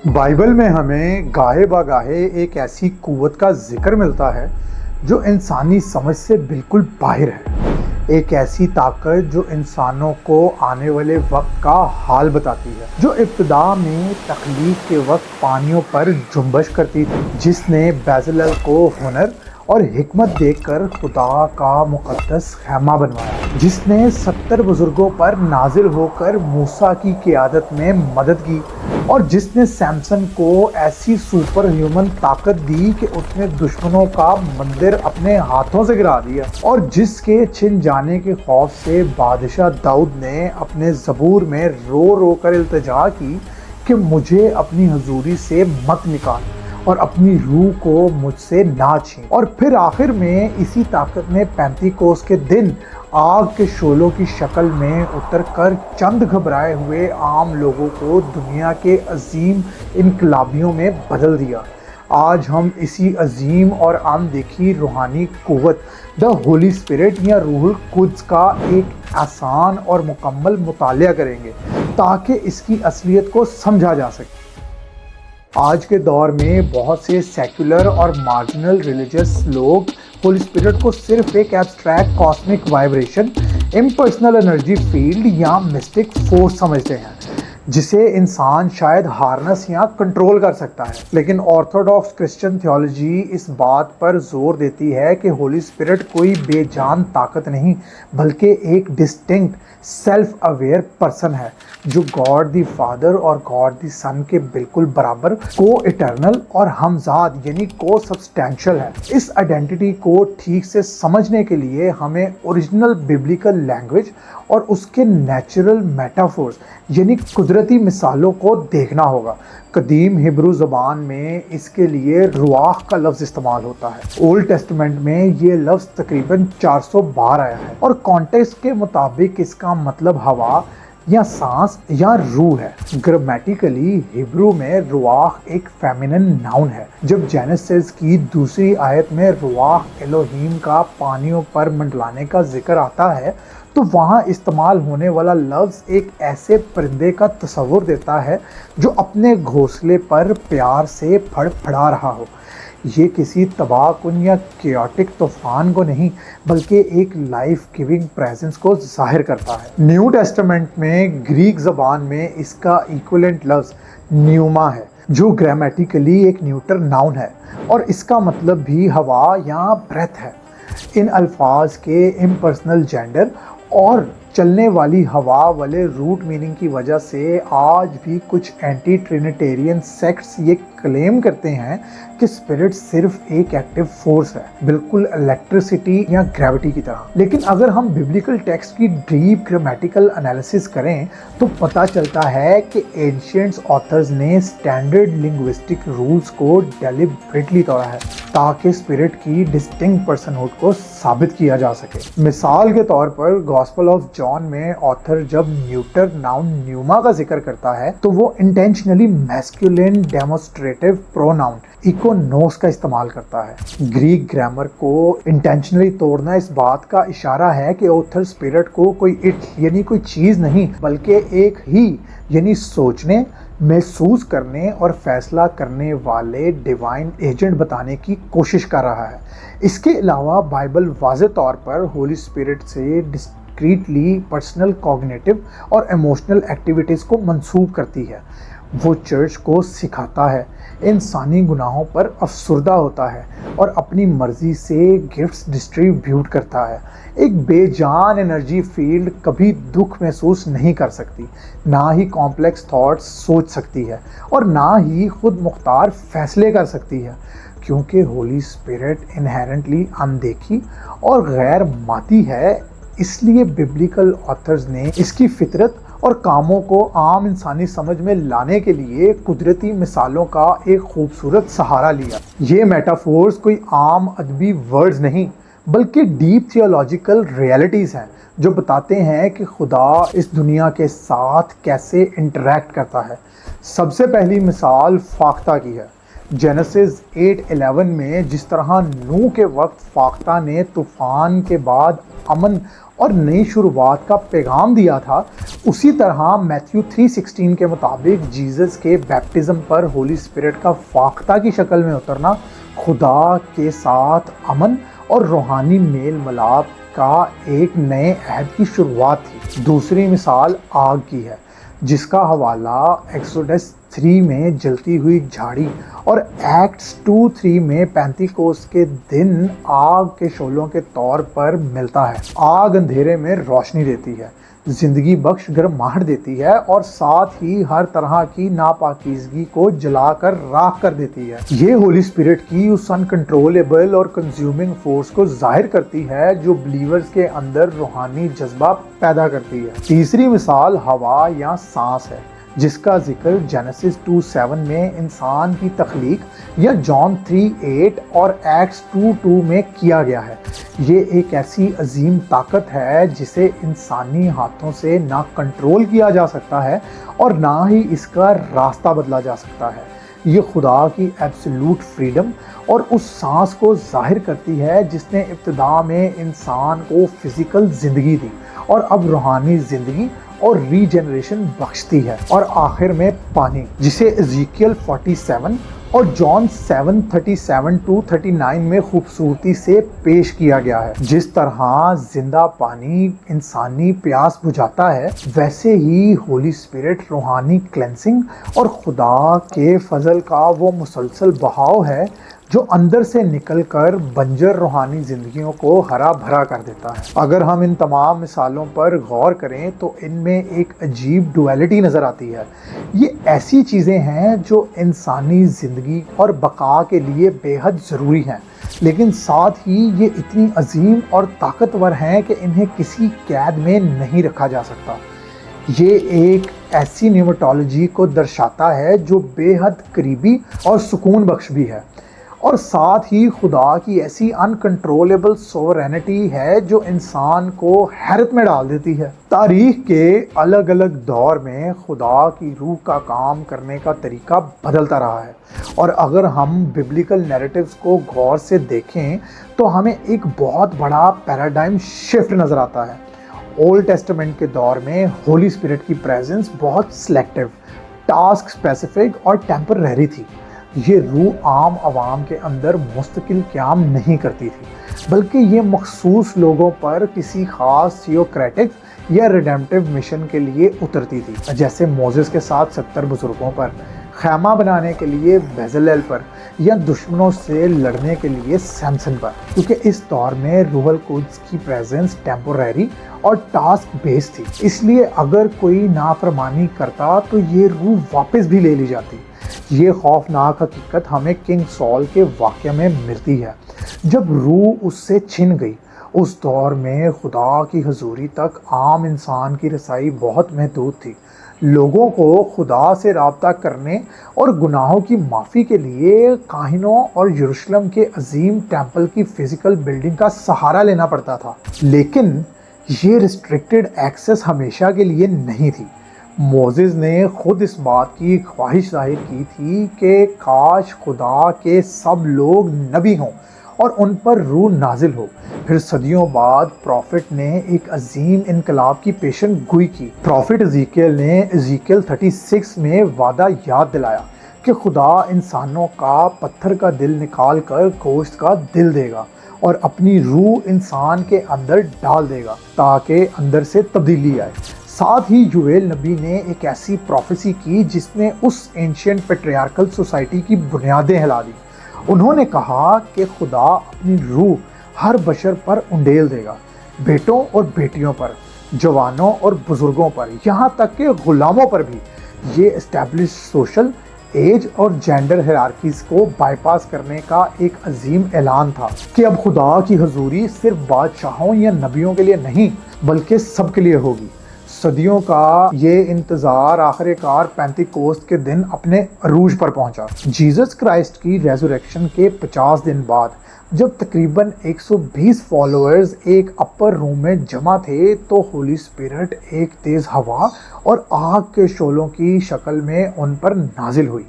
Bible میں ہمیں گاہے بگاہے ایک ایسی قوت کا ذکر ملتا ہے جو انسانی سمجھ سے بالکل باہر ہے۔ ایک ایسی طاقت جو انسانوں کو آنے والے وقت کا حال بتاتی ہے، جو ابتدا میں تخلیق کے وقت پانیوں پر جنبش کرتی تھی، جس نے بیزلل کو ہنر اور حکمت دے کر خدا کا مقدس خیمہ بنوایا، جس نے 70 بزرگوں پر نازل ہو کر موسیٰ کی قیادت میں مدد کی، اور جس نے سیمسن کو ایسی سپر ہیومن طاقت دی کہ اس نے دشمنوں کا مندر اپنے ہاتھوں سے گرا دیا، اور جس کے چھن جانے کے خوف سے بادشاہ داؤد نے اپنے زبور میں رو رو کر التجا کی کہ مجھے اپنی حضوری سے مت نکال اور اپنی روح کو مجھ سے نہ چھین۔ اور پھر آخر میں اسی طاقت نے پینتیکوس کے دن آگ کے شعلوں کی شکل میں اتر کر چند گھبرائے ہوئے عام لوگوں کو دنیا کے عظیم انقلابیوں میں بدل دیا۔ آج ہم اسی عظیم اور اندیکھی روحانی قوت دا ہولی اسپرٹ یا روح القدس کا ایک آسان اور مکمل مطالعہ کریں گے تاکہ اس کی اصلیت کو سمجھا جا سکے۔ آج کے دور میں بہت سے سیکولر اور مارجنل ریلیجس لوگ ہولی اسپرٹ کو صرف ایک abstract cosmic vibration, impersonal energy field یا مسٹک فورس سمجھتے ہیں جسے انسان شاید ہارنس یا کنٹرول کر سکتا ہے۔ لیکن آرتھوڈاکس کرسچن تھیولوجی اس بات پر زور دیتی ہے کہ ہولی اسپرٹ کوئی بے جان طاقت نہیں، بلکہ ایک ڈسٹنکٹ سیلف اویئر پرسن ہے جو گاڈ دی فادر اور گاڈ دی سن کے بالکل برابر، کو ایٹرنل اور ہمزاد یعنی کو سبسٹینشل ہے۔ اس آئیڈینٹی کو ٹھیک سے سمجھنے کے لیے ہمیں اوریجنل بیبلیکل لینگویج اور اس کے نیچرل میٹافورز یعنی قدرتی مثالوں کو دیکھنا ہوگا۔ قدیم ہبرو زبان میں اس کے لیے رواح کا لفظ استعمال ہوتا ہے۔ اولڈ ٹیسٹمنٹ میں یہ لفظ تقریباً 400 بار آیا ہے، اور کانٹیکسٹ کے مطابق اس کا مطلب ہوا یا سانس یا روح ہے۔ گرامیٹیکلی ہبرو میں رواح ایک فیمینن ناؤن ہے۔ جب جینیسس کی دوسری آیت میں رواح الوہیم کا پانیوں پر منڈلانے کا ذکر آتا ہے تو وہاں استعمال ہونے والا لفظ ایک ایسے پرندے کا تصور دیتا ہے جو اپنے گھونسلے پر پیار سے پھڑ پھڑا رہا ہو۔ یہ کسی تباہ کن یا کیوٹک طوفان کو نہیں بلکہ ایک لائف گیونگ پریزنس کو ظاہر کرتا ہے۔ نیو ٹیسٹمنٹ میں گریک زبان میں اس کا ایکویلنٹ لفظ نیوما ہے جو گرامیٹیکلی ایک نیوٹر ناؤن ہے، اور اس کا مطلب بھی ہوا یا بریتھ ہے۔ ان الفاظ کے امپرسنل جینڈر اور چلنے والی ہوا والے روٹ میننگ کی وجہ سے آج بھی کچھ اینٹی ٹرینیٹیرین سیکٹس یہ کلیم کرتے ہیں کہ اسپرٹ صرف ایک ایکٹیو فورس ہے، بالکل الیکٹریسٹی یا گریوٹی کی طرح۔ لیکن اگر ہم بیبلیکل ٹیکسٹ کی ڈیپ گرامیٹیکل انالیسس کریں تو پتہ چلتا ہے کہ اینشینٹس آتھرز نے اسٹینڈرڈ لنگوسٹک رولز کو ڈیلیبریٹلی توڑا ہے تاکہ اسپرٹ کی ڈسٹنکٹ پرسنہوڈ کو ثابت کیا جا سکے۔ مثال کے طور پر گاسپل آف جان میں آتھر جب نیوٹر ناؤن نیوما کا ذکر کرتا ہے تو وہ انٹینشنلی میسکولین ڈیمونسٹریٹو پروناؤن ایکونوس کا استعمال کرتا ہے۔ گریک گرامر کو انٹینشنلی توڑنا اس بات کا اشارہ ہے کہ آتھر اسپرٹ کو کوئی اٹ یعنی کوئی چیز نہیں بلکہ ایک ہی یعنی سوچنے، محسوس کرنے اور فیصلہ کرنے والے ڈیوائن ایجنٹ بتانے کی کوشش کر رہا ہے۔ اس کے علاوہ بائبل واضح طور پر ہولی اسپرٹ سے ڈسکریٹلی پرسنل کوگنیٹو اور ایموشنل ایکٹیویٹیز کو منسوب کرتی ہے۔ وہ چرچ کو سکھاتا ہے، انسانی گناہوں پر افسردہ ہوتا ہے اور اپنی مرضی سے گفٹس ڈسٹریبیوٹ کرتا ہے۔ ایک بے جان انرجی فیلڈ کبھی دکھ محسوس نہیں کر سکتی، نہ ہی کمپلیکس تھاٹس سوچ سکتی ہے، اور نہ ہی خود مختار فیصلے کر سکتی ہے، کیونکہ ہولی اسپرٹ انہیرنٹلی اندیکھی اور غیر مادی ہے۔ اس لیے بیبلیکل آتھرز نے اس کی فطرت اور کاموں کو عام انسانی سمجھ میں لانے کے لیے قدرتی مثالوں کا ایک خوبصورت سہارا لیا۔ یہ میٹافورز کوئی عام ادبی ورڈز نہیں بلکہ ڈیپ تھیولوجیکل ریئلٹیز ہیں جو بتاتے ہیں کہ خدا اس دنیا کے ساتھ کیسے انٹریکٹ کرتا ہے۔ سب سے پہلی مثال فاختہ کی ہے۔ جینیسس 8:11 میں جس طرح نوح کے وقت فاختہ نے طوفان کے بعد امن اور نئی شروعات کا پیغام دیا تھا، اسی طرح میتھیو 3:16 کے مطابق جیزس کے بیپٹزم پر ہولی اسپرٹ کا فاختہ کی شکل میں اترنا خدا کے ساتھ امن اور روحانی میل ملاپ کا ایک نئے عہد کی شروعات تھی۔ دوسری مثال آگ کی ہے، جس کا حوالہ ایکسوڈس 3 میں جلتی ہوئی جھاڑی اور ایکٹس 2:3 میں پینتیکوست کے دن آگ کے شعلوں کے طور پر ملتا ہے۔ آگ اندھیرے میں روشنی دیتی ہے، زندگی بخش گرماہٹ دیتی ہے اور ساتھ ہی ہر طرح کی ناپاکیزگی کو جلا کر راکھ کر دیتی ہے۔ یہ ہولی اسپرٹ کی اس انکنٹرولیبل اور کنزیومنگ فورس کو ظاہر کرتی ہے جو بلیورز کے اندر روحانی جذبہ پیدا کرتی ہے۔ تیسری مثال ہوا یا سانس ہے، جس کا ذکر جینیسس 2:7 میں انسان کی تخلیق یا جان 3:8 اور ایکٹس 2:2 میں کیا گیا ہے۔ یہ ایک ایسی عظیم طاقت ہے جسے انسانی ہاتھوں سے نہ کنٹرول کیا جا سکتا ہے اور نہ ہی اس کا راستہ بدلا جا سکتا ہے۔ یہ خدا کی ایبسولوٹ فریڈم اور اس سانس کو ظاہر کرتی ہے جس نے ابتدا میں انسان کو فزیکل زندگی دی اور اب روحانی زندگی اور ری جنریشن بخشتی ہے۔ اور آخر میں پانی، جسے ازیکیل 47 اور جان 7:37-39 میں خوبصورتی سے پیش کیا گیا ہے۔ جس طرح زندہ پانی انسانی پیاس بجھاتا ہے، ویسے ہی ہولی اسپرٹ روحانی کلینسنگ اور خدا کے فضل کا وہ مسلسل بہاؤ ہے جو اندر سے نکل کر بنجر روحانی زندگیوں کو ہرا بھرا کر دیتا ہے۔ اگر ہم ان تمام مثالوں پر غور کریں تو ان میں ایک عجیب ڈویلٹی نظر آتی ہے۔ یہ ایسی چیزیں ہیں جو انسانی زندگی اور بقا کے لیے بے حد ضروری ہیں، لیکن ساتھ ہی یہ اتنی عظیم اور طاقتور ہیں کہ انہیں کسی قید میں نہیں رکھا جا سکتا۔ یہ ایک ایسی نیمٹولوجی کو درشاتا ہے جو بے حد قریبی اور سکون بخش بھی ہے، اور ساتھ ہی خدا کی ایسی انکنٹرولیبل سوورینٹی ہے جو انسان کو حیرت میں ڈال دیتی ہے۔ تاریخ کے الگ الگ دور میں خدا کی روح کا کام کرنے کا طریقہ بدلتا رہا ہے، اور اگر ہم ببلیکل نیریٹیوز کو غور سے دیکھیں تو ہمیں ایک بہت بڑا پیراڈائم شفٹ نظر آتا ہے۔ اولڈ ٹیسٹمنٹ کے دور میں ہولی اسپرٹ کی پریزنس بہت سلیکٹیو، ٹاسک اسپیسیفک اور ٹیمپرری تھی۔ یہ روح عام عوام کے اندر مستقل قیام نہیں کرتی تھی، بلکہ یہ مخصوص لوگوں پر کسی خاص تھیوکریٹک یا ریڈیمپٹیو مشن کے لیے اترتی تھی، جیسے موزس کے ساتھ 70 بزرگوں پر، خیمہ بنانے کے لیے بیزلیل پر، یا دشمنوں سے لڑنے کے لیے سیمسن پر، کیونکہ اس دور میں روح القدس کی پریزنس ٹیمپوریری اور ٹاسک بیس تھی۔ اس لیے اگر کوئی نافرمانی کرتا تو یہ روح واپس بھی لے لی جاتی۔ یہ خوفناک حقیقت ہمیں کنگ سال کے واقعہ میں ملتی ہے، جب روح اس سے چھن گئی۔ اس دور میں خدا کی حضوری تک عام انسان کی رسائی بہت محدود تھی۔ لوگوں کو خدا سے رابطہ کرنے اور گناہوں کی معافی کے لیے کاہنوں اور یروشلم کے عظیم ٹیمپل کی فزیکل بلڈنگ کا سہارا لینا پڑتا تھا، لیکن یہ ریسٹرکٹڈ ایکسس ہمیشہ کے لیے نہیں تھی۔ موزز نے خود اس بات کی خواہش ظاہر کی تھی کہ کاش خدا کے سب لوگ نبی ہوں اور ان پر روح نازل ہو۔ پھر صدیوں بعد پروفٹ نے ایک عظیم انقلاب کی پیشن گوئی کی۔ پروفٹ ازیکیل نے ازیکیل 36 میں وعدہ یاد دلایا کہ خدا انسانوں کا پتھر کا دل نکال کر گوشت کا دل دے گا اور اپنی روح انسان کے اندر ڈال دے گا تاکہ اندر سے تبدیلی آئے۔ ساتھ ہی یویل نبی نے ایک ایسی پروفیسی کی جس نے اس اینشینٹ پیٹریارکل سوسائٹی کی بنیادیں ہلا دی۔ انہوں نے کہا کہ خدا اپنی روح ہر بشر پر انڈیل دے گا، بیٹوں اور بیٹیوں پر، جوانوں اور بزرگوں پر، یہاں تک کہ غلاموں پر بھی۔ یہ اسٹیبلش سوشل ایج اور جینڈر ہیرارکیز کو بائی پاس کرنے کا ایک عظیم اعلان تھا کہ اب خدا کی حضوری صرف بادشاہوں یا نبیوں کے لیے نہیں بلکہ سب کے لیے ہوگی۔ صدیوں کا یہ انتظار آخر کار پینتیکوست کے دن اپنے عروج پر پہنچا۔ جیزس کرائسٹ کی ریزوریکشن کے 50 دن بعد جب تقریباً 120 فالوورز ایک اپر روم میں جمع تھے تو ہولی اسپرٹ ایک تیز ہوا اور آگ کے شعلوں کی شکل میں ان پر نازل ہوئی۔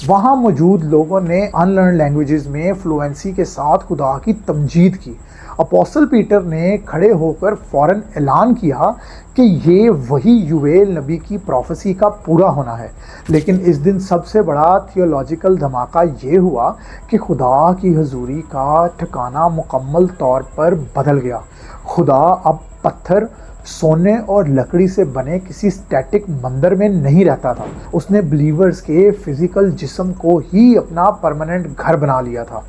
وہاں موجود لوگوں نے ان لرن لینگویجز میں فلوئنسی کے ساتھ خدا کی تمجید کی۔ اپوسل پیٹر نے کھڑے ہو کر فوراً اعلان کیا کہ یہ وہی یویل نبی کی پروفیسی کا پورا ہونا ہے۔ لیکن اس دن سب سے بڑا تھیولوجیکل دھماکہ یہ ہوا کہ خدا کی حضوری کا ٹھکانہ مکمل طور پر بدل گیا۔ خدا اب پتھر، سونے اور لکڑی سے بنے کسی سٹیٹک مندر میں نہیں رہتا تھا۔ اس نے بلیورز کے فزیکل جسم کو ہی اپنا پرماننٹ گھر بنا لیا تھا،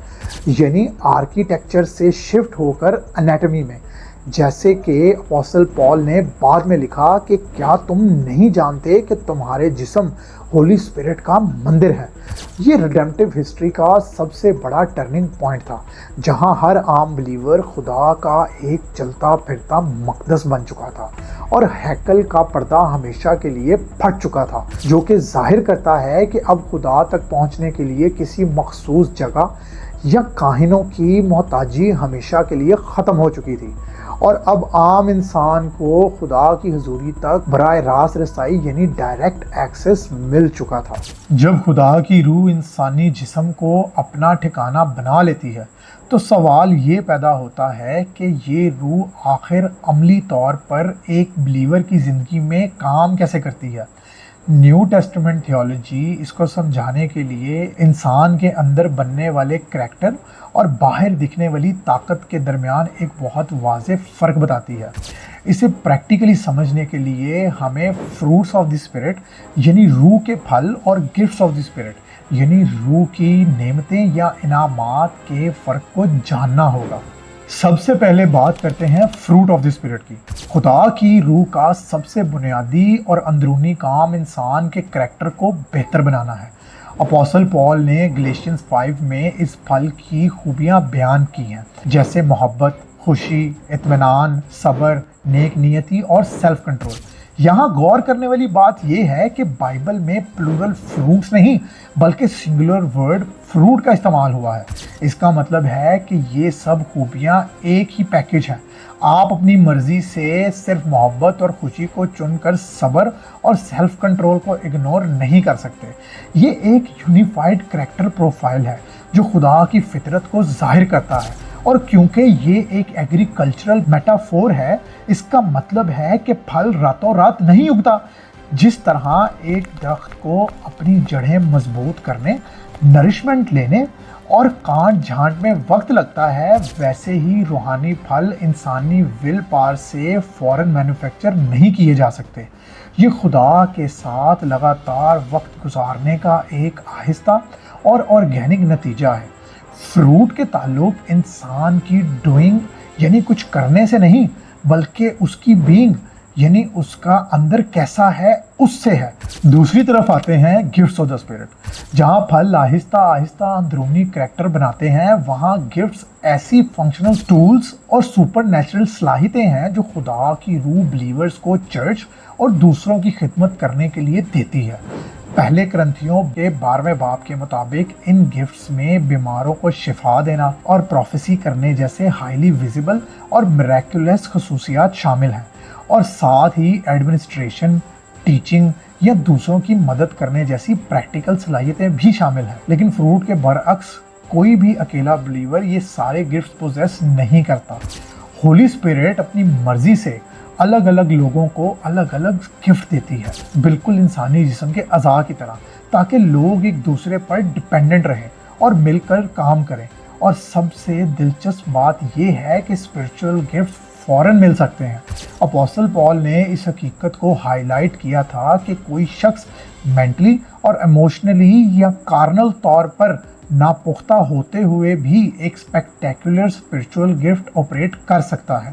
یعنی آرکیٹیکچر سے شفٹ ہو کر انیٹمی میں۔ جیسے کہ اپوسل پال نے بعد میں لکھا کہ کیا تم نہیں جانتے کہ تمہارے جسم ہولی اسپرٹ کا مندر ہے۔ یہ ریڈیمپٹیو ہسٹری کا سب سے بڑا ٹرننگ پوائنٹ تھا، جہاں ہر عام بلیور خدا کا ایک چلتا پھرتا مقدس بن چکا تھا اور ہیکل کا پردہ ہمیشہ کے لیے پھٹ چکا تھا، جو کہ ظاہر کرتا ہے کہ اب خدا تک پہنچنے کے لیے کسی مخصوص جگہ یا کاہنوں کی محتاجی ہمیشہ کے لیے ختم ہو چکی تھی، اور اب عام انسان کو خدا کی حضوری تک براہ راست رسائی یعنی ڈائریکٹ ایکسس مل چکا تھا۔ جب خدا کی روح انسانی جسم کو اپنا ٹھکانہ بنا لیتی ہے تو سوال یہ پیدا ہوتا ہے کہ یہ روح آخر عملی طور پر ایک بلیور کی زندگی میں کام کیسے کرتی ہے۔ نیو ٹیسٹمنٹ تھیولوجی اس کو سمجھانے کے لیے انسان کے اندر بننے والے کریکٹر اور باہر دکھنے والی طاقت کے درمیان ایک بہت واضح فرق بتاتی ہے۔ اسے پریکٹیکلی سمجھنے کے لیے ہمیں فروٹس آف دی اسپرٹ یعنی روح کے پھل اور گفٹس آف دی اسپرٹ یعنی روح کی نعمتیں یا انعامات کے فرق کو جاننا ہوگا۔ سب سے پہلے بات کرتے ہیں فروٹ آف دی اسپرٹ کی۔ خدا کی روح کا سب سے بنیادی اور اندرونی کام انسان کے کریکٹر کو بہتر بنانا ہے۔ اپوسل پال نے گلیشینز 5 میں اس پھل کی خوبیاں بیان کی ہیں، جیسے محبت، خوشی، اطمینان، صبر، نیک نیتی اور سیلف کنٹرول۔ یہاں غور کرنے والی بات یہ ہے کہ بائبل میں پلورل فروٹس نہیں بلکہ سنگولر ورڈ فروٹ کا استعمال ہوا ہے۔ اس کا مطلب ہے کہ یہ سب خوبیاں ایک ہی پیکج ہیں۔ آپ اپنی مرضی سے صرف محبت اور خوشی کو چن کر صبر اور سیلف کنٹرول کو اگنور نہیں کر سکتے۔ یہ ایک یونیفائڈ کریکٹر پروفائل ہے جو خدا کی فطرت کو ظاہر کرتا ہے، اور کیونکہ یہ ایک ایگریکلچرل میٹافور ہے، اس کا مطلب ہے کہ پھل راتوں رات نہیں اگتا۔ جس طرح ایک درخت کو اپنی جڑیں مضبوط کرنے، نرشمنٹ لینے اور کانٹ جھانٹ میں وقت لگتا ہے، ویسے ہی روحانی پھل انسانی ول پاور سے فوراً مینوفیکچر نہیں کیے جا سکتے۔ یہ خدا کے ساتھ لگاتار وقت گزارنے کا ایک آہستہ اور آرگینک نتیجہ ہے۔ فروٹ کے تعلق انسان کی ڈوئنگ یعنی کچھ کرنے سے نہیں بلکہ اس کی بینگ یعنی اس کا اندر کیسا ہے اس سے ہے۔ دوسری طرف آتے ہیں گفٹس آف دا اسپرٹ۔ جہاں پھل آہستہ آہستہ اندرونی کریکٹر بناتے ہیں، وہاں گفٹس ایسی فنکشنل ٹولز اور سپر نیچرل صلاحیتیں ہیں جو خدا کی روح بلیورز کو چرچ اور دوسروں کی خدمت کرنے کے لیے دیتی ہے۔ پہلے کرنتھیوں کے 12ویں باب کے مطابق ان گفٹس میں بیماروں کو شفا دینا اور پروفیسی کرنے جیسے ہائیلی ویزیبل اور میریکولس خصوصیات شامل ہیں، اور ساتھ ہی ایڈمنسٹریشن، ٹیچنگ یا دوسروں کی مدد کرنے جیسی پریکٹیکل صلاحیتیں بھی شامل ہیں۔ لیکن فروٹ کے برعکس کوئی بھی اکیلا بلیور یہ سارے گفٹس پوزیس نہیں کرتا۔ ہولی اسپرٹ اپنی مرضی سے الگ الگ لوگوں کو الگ الگ گفٹ دیتی ہے، بالکل انسانی جسم کے اعضاء کی طرح، تاکہ لوگ ایک دوسرے پر ڈپینڈنٹ رہیں اور مل کر کام کریں۔ اور سب سے دلچسپ بات یہ ہے کہ اسپرچول گفٹ فوراً مل سکتے ہیں۔ اپوسل پال نے اس حقیقت کو ہائی لائٹ کیا تھا کہ کوئی شخص مینٹلی اور ایموشنلی یا کارنل طور پر ناپختہ ہوتے ہوئے بھی ایک اسپیکٹیکولر اسپرچول گفٹ آپریٹ کر سکتا ہے۔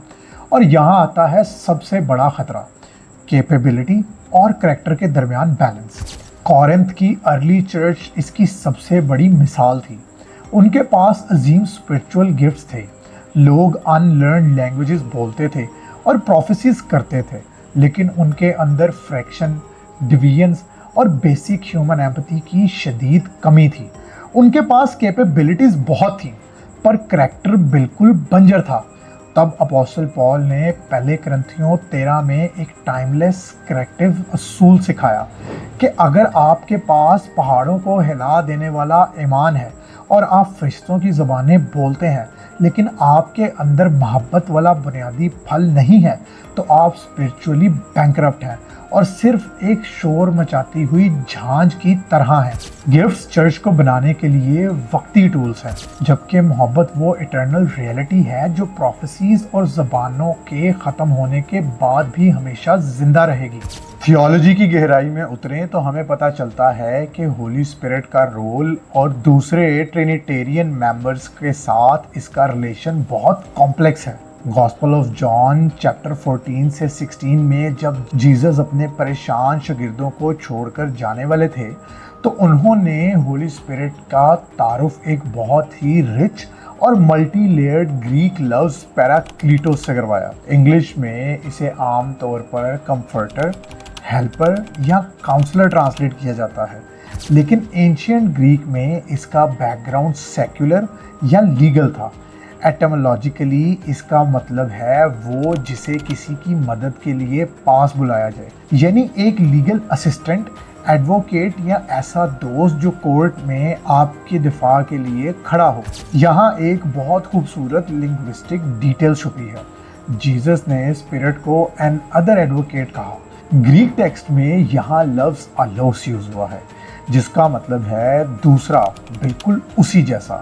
اور یہاں آتا ہے سب سے بڑا خطرہ، کیپیبلٹی اور کریکٹر کے درمیان بیلنس۔ کورنتھ کی ارلی چرچ اس کی سب سے بڑی مثال تھی۔ ان کے پاس عظیم اسپرچول گفٹس تھے، لوگ ان لرنڈ لینگویجز بولتے تھے اور پروفیسیز کرتے تھے، لیکن ان کے اندر فریکشن، ڈویژنز اور بیسک ہیومن ایمپتھی کی شدید کمی تھی۔ ان کے پاس کیپیبلٹیز بہت تھیں پر کریکٹر بالکل بنجر تھا۔ تب اپوسل پال نے پہلے کرنتھیوں 13 میں ایک ٹائم لیس کریکٹیو اصول سکھایا کہ اگر آپ کے پاس پہاڑوں کو ہلا دینے والا ایمان ہے اور آپ فرشتوں کی زبانیں بولتے ہیں لیکن آپ کے اندر محبت والا بنیادی پھل نہیں ہے تو آپ اسپرچولی بینکرپٹ ہیں اور صرف ایک شور مچاتی ہوئی جھانج کی طرح ہیں۔ گفٹس چرچ کو بنانے کے لیے وقتی ٹولز ہیں، جبکہ محبت وہ ایٹرنل ریئلٹی ہے جو پروفیسیز اور زبانوں کے ختم ہونے کے بعد بھی ہمیشہ زندہ رہے گی۔ تھیولوجی کی گہرائی میں اتریں تو ہمیں پتہ چلتا ہے کہ ہولی اسپرٹ کا رول اور دوسرے ٹرینیٹیرین ممبرز کے ساتھ اس کا ریلیشن بہت کمپلیکس ہے۔ گاسپل آف جان چیپٹر 14 سے 16 میں جب جیزس اپنے پریشان شاگردوں کو چھوڑ کر جانے والے تھے تو انہوں نے ہولی اسپرٹ کا تعارف ایک بہت ہی رچ اور ملٹی لیئرڈ گریک لفظ پیراکلیٹوس سے کروایا۔ انگلش میں اسے عام طور پر کمفرٹر، ہیلپر یا کاؤنسلر ٹرانسلیٹ کیا جاتا ہے، لیکن اینشینٹ گریک میں اس کا بیک گراؤنڈ سیکولر یا لیگل تھا۔ ایٹمولوجیکلی اس کا مطلب ہے وہ جسے کسی کی مدد کے لیے پاس بلایا جائے، یعنی ایک لیگل اسسٹنٹ، ایڈوکیٹ یا ایسا دوست جو کورٹ میں آپ کے دفاع کے لیے کھڑا ہو۔ یہاں ایک بہت خوبصورت لنگوسٹک ڈیٹیل چھپی ہے۔ جیزس نے اسپرٹ کو این ادر ایڈوکیٹ کہا۔ گریک ٹیکسٹ میں یہاں لفظ الوس یوز ہوا ہے جس کا مطلب ہے دوسرا، بالکل اسی جیسا۔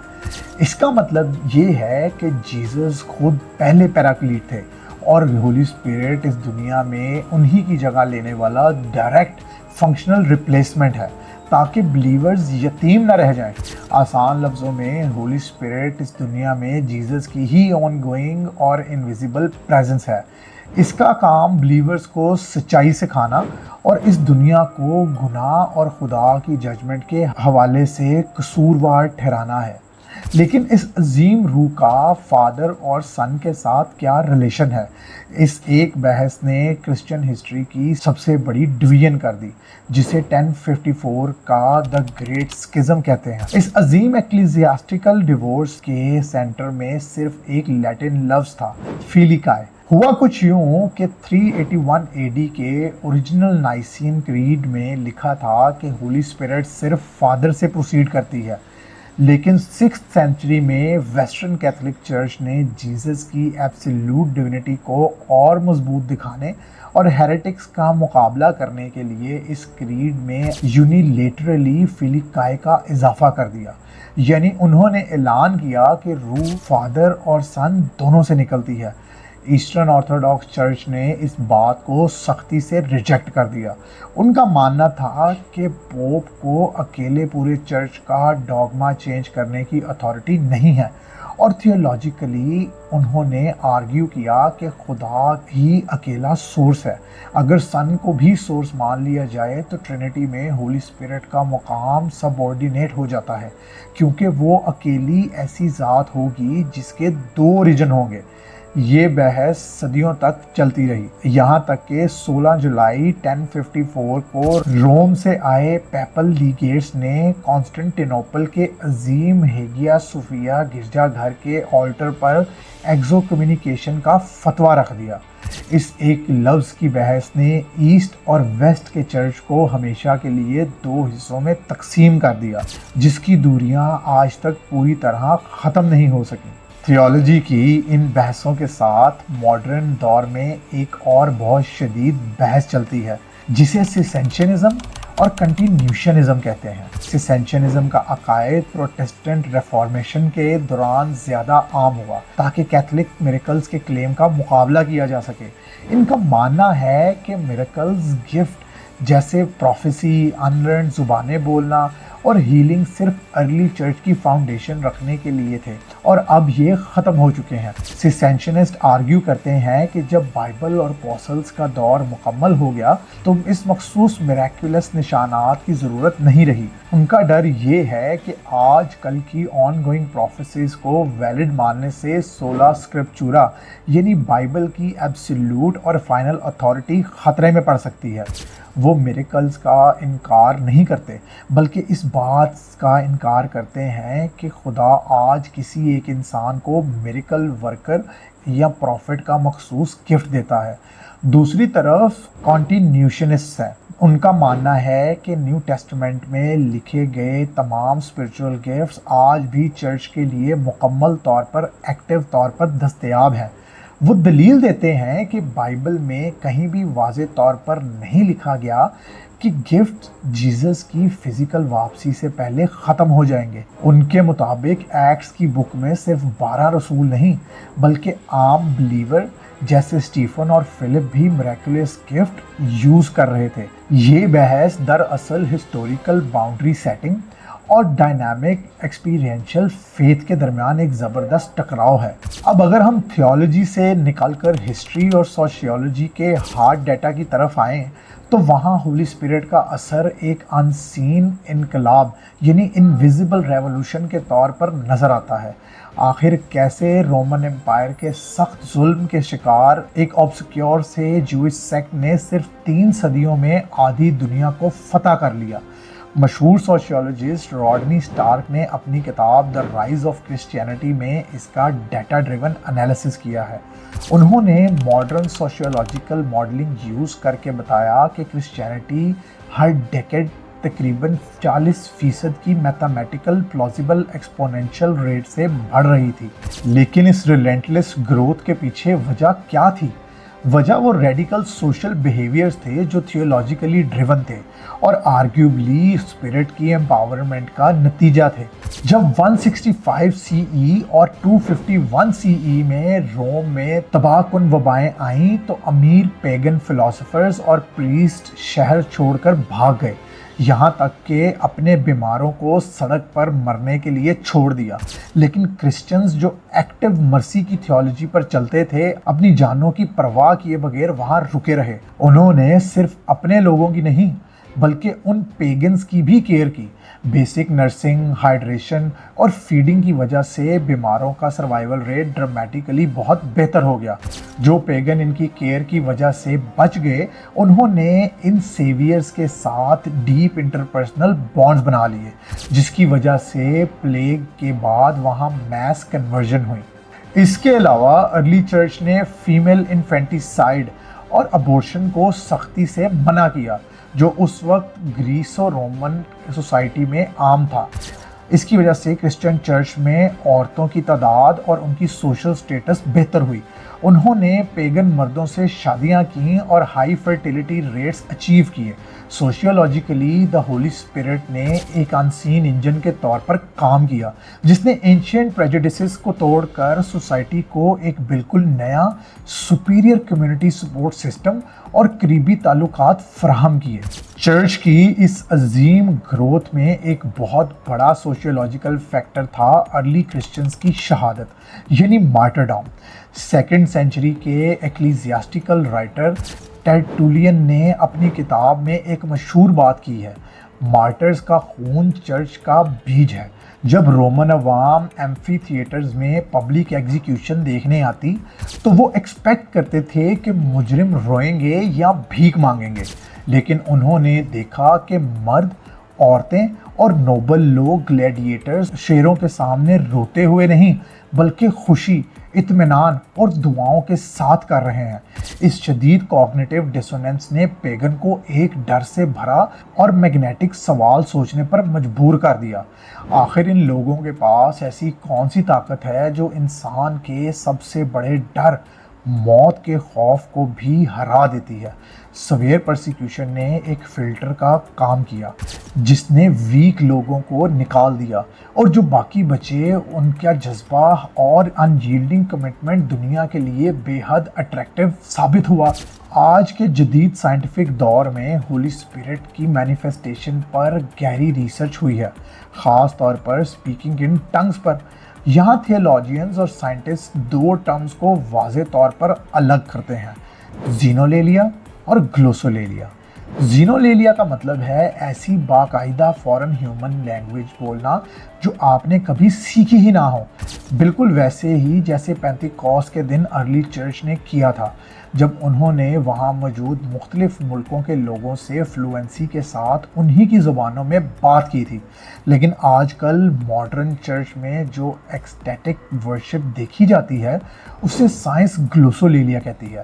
اس کا مطلب یہ ہے کہ جیزس خود پہلے پیراکلیٹ تھے اور ہولی اسپرٹ اس دنیا میں انہی کی جگہ لینے والا ڈائریکٹ فنکشنل ریپلیسمنٹ ہے تاکہ بلیورز یتیم نہ رہ جائیں۔ آسان لفظوں میں ہولی اسپرٹ اس دنیا میں جیزس کی ہی آن گوئنگ اور انویزیبل پریزنس ہے۔ اس کا کام بلیورز کو سچائی سکھانا اور اس دنیا کو گناہ اور خدا کی ججمنٹ کے حوالے سے قصوروار ٹھہرانا ہے۔ لیکن اس عظیم روح کا فادر اور سن کے ساتھ کیا ریلیشن ہے؟ اس ایک بحث نے کرسچن ہسٹری کی سب سے بڑی ڈویژن کر دی، جسے 1054 کا دا گریٹ سکزم کہتے ہیں۔ اس عظیم ایکلیزیاسٹیکل ڈیورس کے سینٹر میں صرف ایک لیٹن لفظ تھا، فیلیکائے۔ ہوا کچھ یوں کہ 381 اے ڈی کے اوریجنل نائسین کریڈ میں لکھا تھا کہ ہولی اسپرٹ صرف فادر سے پروسیڈ کرتی ہے، لیکن 6th سینچری میں ویسٹرن کیتھولک چرچ نے جیزس کی ایبسلیوٹ ڈیوینٹی کو اور مضبوط دکھانے اور ہیریٹکس کا مقابلہ کرنے کے لیے اس کریڈ میں یونیلیٹرلی فیلیکائے کا اضافہ کر دیا، یعنی انہوں نے اعلان کیا کہ روح فادر اور سن دونوں سے نکلتی ہے۔ ایسٹرن آرتھوڈاکس چرچ نے اس بات کو سختی سے ریجیکٹ کر دیا۔ ان کا ماننا تھا کہ پوپ کو اکیلے پورے چرچ کا ڈوگما چینج کرنے کی اتھارٹی نہیں ہے، اور تھیولوجیکلی انہوں نے آرگیو کیا کہ خدا ہی اکیلا سورس ہے۔ اگر سن کو بھی سورس مان لیا جائے تو ٹرینٹی میں ہولی اسپرٹ کا مقام سب آرڈینیٹ ہو جاتا ہے، کیونکہ وہ اکیلی ایسی ذات ہوگی جس کے 2 اوریجن ہوں گے۔ یہ بحث صدیوں تک چلتی رہی، یہاں تک کہ 16 جولائی 1054 کو روم سے آئے پیپل لیگیٹس نے کانسٹنٹینوپل کے عظیم ہیگیا صوفیہ گرجا گھر کے آلٹر پر ایکزو کمیونیکیشن کا فتویٰ رکھ دیا۔ اس ایک لفظ کی بحث نے ایسٹ اور ویسٹ کے چرچ کو ہمیشہ کے لیے 2 حصوں میں تقسیم کر دیا، جس کی دوریاں آج تک پوری طرح ختم نہیں ہو سکیں۔ تھیولوجی کی ان بحثوں کے ساتھ ماڈرن دور میں ایک اور بہت شدید بحث چلتی ہے، جسے سیسینشنزم اور کنٹینیوشنزم کہتے ہیں۔ سیسینشنزم کا عقائد پروٹسٹنٹ ریفارمیشن کے دوران زیادہ عام ہوا تاکہ کیتھولک میریکلز کے کلیم کا مقابلہ کیا جا سکے۔ ان کا ماننا ہے کہ میریکلز گفٹ جیسے پروفیسی، انلرنڈ زبانیں بولنا اور ہیلنگ صرف ارلی چرچ کی فاؤنڈیشن رکھنے کے لیے تھے اور اب یہ ختم ہو چکے ہیں۔ سیسینشنسٹ آرگیو کرتے ہیں کہ جب بائبل اور اپوسلز کا دور مکمل ہو گیا تو اس مخصوص میریکولس نشانات کی ضرورت نہیں رہی۔ ان کا ڈر یہ ہے کہ آج کل کی آن گوئنگ پروفیسیز کو ویلڈ ماننے سے سولا اسکرپچورا یعنی بائبل کی ایبسلیوٹ اور فائنل اتھارٹی خطرے میں پڑ سکتی ہے۔ وہ میریکلز کا انکار نہیں کرتے بلکہ اس بات کا انکار کرتے ہیں کہ خدا آج کسی ایک انسان کو میریکل ورکر یا پروفٹ کا مخصوص گفٹ دیتا ہے۔ دوسری طرف کانٹینیوشنسٹ ہیں۔ ان کا ماننا ہے کہ نیو ٹیسٹمنٹ میں لکھے گئے تمام اسپرچول گفٹس آج بھی چرچ کے لیے مکمل طور پر ایکٹیو طور پر دستیاب ہیں۔ وہ دلیل دیتے ہیں کہ بائبل میں کہیں بھی واضح طور پر نہیں لکھا گیا کہ گفٹ جیزس کی فزیکل واپسی سے پہلے ختم ہو جائیں گے۔ ان کے مطابق ایکٹس کی بک میں صرف 12 رسول نہیں بلکہ عام بلیور جیسے اسٹیفن اور فلپ بھی میریکولس گفٹ یوز کر رہے تھے۔ یہ بحث دراصل ہسٹوریکل باؤنڈری سیٹنگ اور ڈائنامک ایکسپیرینشل فیتھ کے درمیان ایک زبردست ٹکراؤ ہے۔ اب اگر ہم تھیولوجی سے نکل کر ہسٹری اور سوشیولوجی کے ہارڈ ڈیٹا کی طرف آئیں تو وہاں ہولی اسپرٹ کا اثر ایک ان سین انقلاب یعنی انویزیبل ریولوشن کے طور پر نظر آتا ہے۔ آخر کیسے رومن امپائر کے سخت ظلم کے شکار ایک آبسکیور سے جوئش سیکٹ نے صرف 3 صدیوں میں آدھی دنیا کو فتح کر لیا۔ مشہور سوشیولوجسٹ راڈنی اسٹارک نے اپنی کتاب دا رائز آف کرسچینٹی میں اس کا ڈیٹا ڈریون انالیسس کیا ہے۔ انہوں نے ماڈرن سوشیولوجیکل ماڈلنگ یوز کر کے بتایا کہ کرسچینٹی ہر ڈیکیڈ تقریباً 40% کی میتھمیٹیکل پلازیبل ایکسپونینشل ریٹ سے بڑھ رہی تھی۔ لیکن اس ریلنٹلیس گروتھ کے پیچھے وجہ کیا تھی؟ وجہ وہ ریڈیکل سوشل بیہیویئرز تھے جو تھیولوجیکلی ڈریون تھے اور آرگیوبلی اسپرٹ کی امپاورمنٹ کا نتیجہ تھے۔ جب 165 سی ای اور 251 سی ای میں روم میں تباہ کن وبائیں آئیں تو امیر پیگن فلاسفرز اور پریسٹ شہر چھوڑ کر بھاگ گئے، یہاں تک کہ اپنے بیماروں کو سڑک پر مرنے کے لیے چھوڑ دیا۔ لیکن کرسچنز جو ایکٹیو مرسی کی تھیولوجی پر چلتے تھے اپنی جانوں کی پرواہ کیے بغیر وہاں رکے رہے۔ انہوں نے صرف اپنے لوگوں کی نہیں بلکہ ان پیگنز کی بھی کیئر کی۔ بیسک نرسنگ، ہائیڈریشن اور فیڈنگ کی وجہ سے بیماروں کا سروائیول ریٹ ڈرامیٹیکلی بہت بہتر ہو گیا۔ جو پیگن ان کی کیئر کی وجہ سے بچ گئے انہوں نے ان سیویئرز کے ساتھ ڈیپ انٹرپرسنل بانڈز بنا لیے، جس کی وجہ سے پلیگ کے بعد وہاں میس کنورژن ہوئی۔ اس کے علاوہ ارلی چرچ نے فیمیل انفینٹیسائیڈ اور ابورشن کو سختی سے منع کیا، جو اس وقت گریسو رومن سوسائٹی میں عام تھا۔ اس کی وجہ سے کرسچن چرچ میں عورتوں کی تعداد اور ان کی سوشل سٹیٹس بہتر ہوئی۔ انہوں نے پیگن مردوں سے شادیاں کیں اور ہائی فرٹیلیٹی ریٹس اچیو کیے۔ سوشیولوجیکلی دا ہولی اسپرٹ نے ایک انسین انجن کے طور پر کام کیا جس نے اینشینٹ پریجوڈسز کو توڑ کر سوسائٹی کو ایک بالکل نیا سپیریئر کمیونٹی سپورٹ سسٹم اور قریبی تعلقات فراہم کیے۔ چرچ کی اس عظیم گروتھ میں ایک بہت بڑا سوشیولوجیکل فیکٹر تھا ارلی کرسچنز کی شہادت یعنی مارٹرڈم۔ 2nd سینچری کے ایکلیزیاسٹیکل رائٹر ٹرٹولین نے اپنی کتاب میں ایک مشہور بات کی ہے، مارٹرز کا خون چرچ کا بیج ہے۔ جب رومن عوام ایمفی تھیٹرز میں پبلک ایگزیکیوشن دیکھنے آتی تو وہ ایکسپیکٹ کرتے تھے کہ مجرم روئیں گے یا بھیک مانگیں گے، لیکن انہوں نے دیکھا کہ مرد، عورتیں اور نوبل لوگ گلیڈیٹرز شیروں کے سامنے روتے ہوئے نہیں بلکہ خوشی، اطمینان اور دعاؤں کے ساتھ کر رہے ہیں۔ اس شدید کوگنیٹیو ڈسوننس نے پیگن کو ایک ڈر سے بھرا اور میگنیٹک سوال سوچنے پر مجبور کر دیا، آخر ان لوگوں کے پاس ایسی کون سی طاقت ہے جو انسان کے سب سے بڑے ڈر، موت کے خوف کو بھی ہرا دیتی ہے۔ سویئر پرسیکیوشن نے ایک فلٹر کا کام کیا جس نے ویک لوگوں کو نکال دیا اور جو باقی بچے ان کا جذبہ اور انجیلڈنگ کمٹمنٹ دنیا کے لیے بے حد اٹریکٹیو ثابت ہوا۔ آج کے جدید سائنٹیفک دور میں ہولی اسپرٹ کی مینیفیسٹیشن پر گہری ریسرچ ہوئی ہے، خاص طور پر اسپیکنگ ان ٹنگز پر۔ یہاں تھیولوجینز اور سائنٹسٹ 2 ٹرمز کو واضح طور پر الگ کرتے ہیں، زینولیلیا اور گلوسولیلیا۔ زینولیلیا کا مطلب ہے ایسی باقاعدہ فورن ہیومن لینگویج بولنا جو آپ نے کبھی سیکھی ہی نہ ہو، بالکل ویسے ہی جیسے پینتیکوست کے دن ارلی چرچ نے کیا تھا جب انہوں نے وہاں موجود مختلف ملکوں کے لوگوں سے فلوئنسی کے ساتھ انہی کی زبانوں میں بات کی تھی۔ لیکن آج کل ماڈرن چرچ میں جو ایکسٹیٹک ورشپ دیکھی جاتی ہے اسے سائنس گلوسولیلیا کہتی ہے۔